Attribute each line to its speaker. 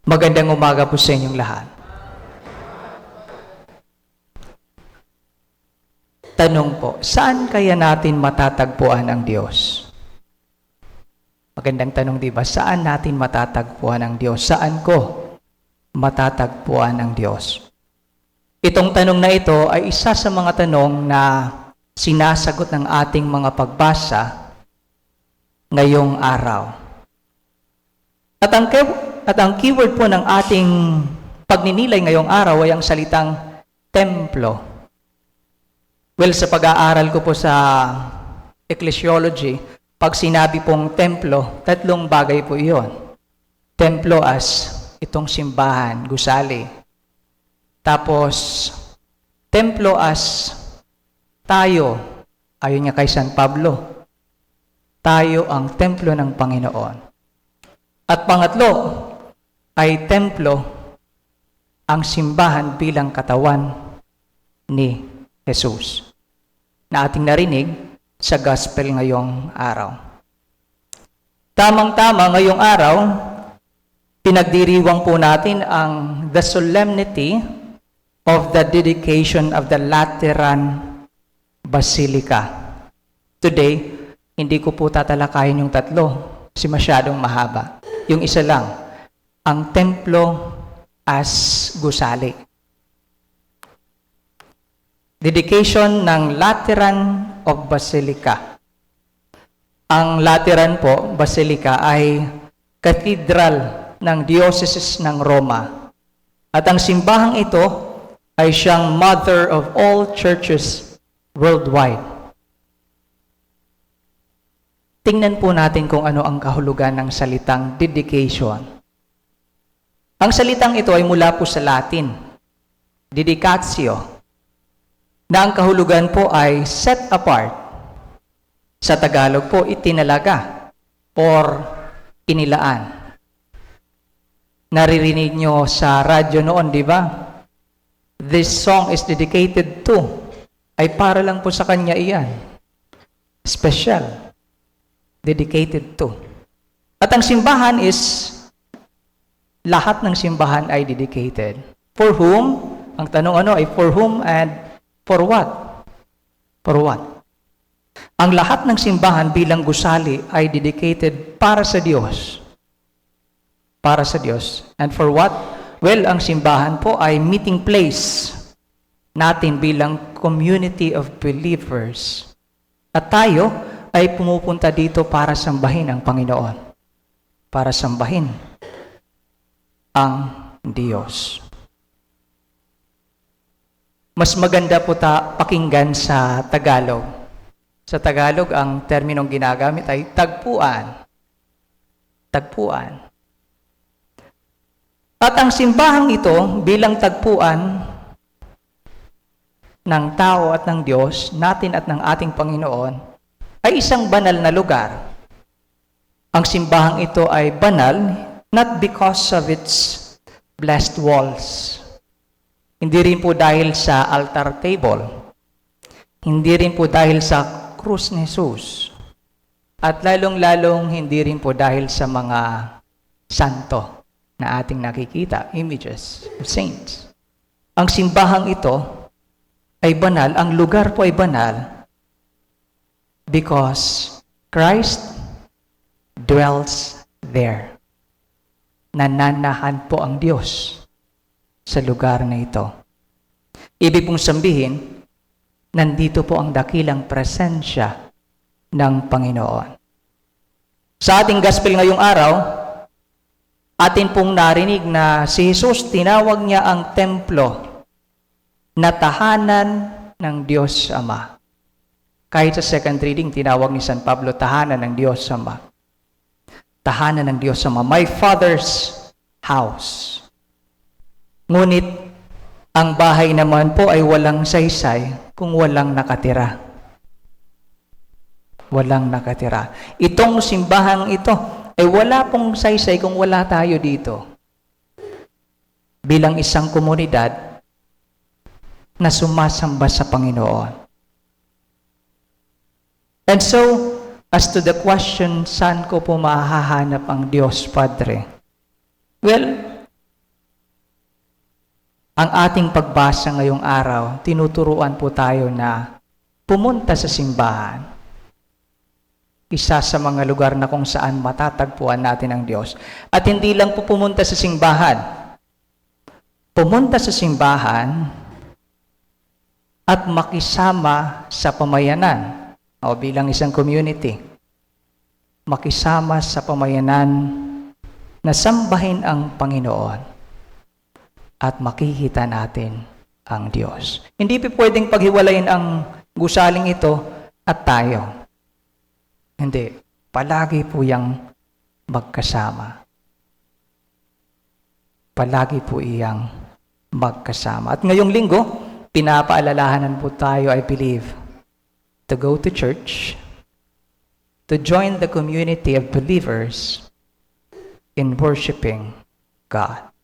Speaker 1: Magandang umaga po sa inyong lahat. Tanong po, saan kaya natin matatagpuan ang Diyos? Magandang tanong, di ba? Saan natin matatagpuan ang Diyos? Saan ko matatagpuan ang Diyos? Itong tanong na ito ay isa sa mga tanong na sinasagot ng ating mga pagbasa ngayong araw. At ang keyword po ng ating pagninilay ngayong araw ay ang salitang templo. Well, sa pag-aaral ko po sa ecclesiology, pag sinabi pong templo, tatlong bagay po iyon. Templo as itong simbahan, gusali. Tapos, templo as tayo, ayon niya kay San Pablo, tayo ang templo ng Panginoon. At pangatlo ay templo, ang simbahan bilang katawan ni Jesus, na ating narinig sa gospel ngayong araw. Tamang-tama ngayong araw, pinagdiriwang po natin ang the solemnity of the dedication of the Lateran Basilica. Today, hindi ko po tatalakayin yung tatlo kasi masyadong mahaba. Yung isa lang, ang templo as gusali. Dedication ng Lateran of Basilica. Ang Lateran po, Basilica, ay cathedral ng Diocese ng Roma. At ang simbahang ito ay siyang mother of all churches worldwide. Tingnan po natin kung ano ang kahulugan ng salitang dedication. Ang salitang ito ay mula po sa Latin, dedicatio, na ang kahulugan po ay set apart. Sa Tagalog po, itinalaga or inilaan. Naririnig nyo sa radyo noon, di ba? This song is dedicated to. Ay para lang po sa kanya iyan. Special. Dedicated to. At ang simbahan is, lahat ng simbahan ay dedicated. For whom? Ang tanong ay for whom and for what? For what? Ang lahat ng simbahan bilang gusali ay dedicated para sa Diyos. Para sa Diyos. And for what? Well, ang simbahan po ay meeting place natin bilang community of believers. At tayo ay pumupunta dito para sambahin ang Panginoon. Para sambahin ang Diyos. Mas maganda po pakinggan sa Tagalog. Sa Tagalog, ang terminong ginagamit ay tagpuan. Tagpuan. At ang simbahang ito bilang tagpuan ng tao at ng Diyos, natin at ng ating Panginoon, ay isang banal na lugar. Ang simbahang ito ay banal not because of its blessed walls. Hindi rin po dahil sa altar table. Hindi rin po dahil sa krus ni Jesus. At lalong-lalong hindi rin po dahil sa mga santo na ating nakikita, images of saints. Ang simbahang ito ay banal, ang lugar po ay banal, because Christ dwells there. Nananahan po ang Diyos sa lugar na ito. Ibig pong sabihin, nandito po ang dakilang presensya ng Panginoon. Sa ating gospel ngayong araw, atin pong narinig na si Jesus, tinawag niya ang templo na tahanan ng Diyos Ama. Kahit sa second reading, tinawag ni San Pablo, tahanan ng Diyos Ama. Tahanan ng Diyos Ama. My Father's house. Ngunit, ang bahay naman po ay walang saysay kung walang nakatira. Walang nakatira. Itong simbahang ito ay wala pong saysay kung wala tayo dito. Bilang isang komunidad na sumasamba sa Panginoon. And so, as to the question, saan ko po mahahanap ang Diyos Padre? Well, Ang ating pagbasa ngayong araw, tinuturuan po tayo na pumunta sa simbahan. Isa sa mga lugar na kung saan matatagpuan natin ang Diyos. At hindi lang po pumunta sa simbahan. Pumunta sa simbahan at makisama sa pamayanan o bilang isang community. Makisama sa pamayanan na sambahin ang Panginoon at makikita natin ang Diyos. Hindi po pwedeng paghiwalayin ang gusaling ito at tayo. Hindi. Palagi po yang magkasama. Palagi po iyang magkasama. At ngayong linggo, pinapaalalahanan po tayo, I believe, to go to church, to join the community of believers in worshiping God.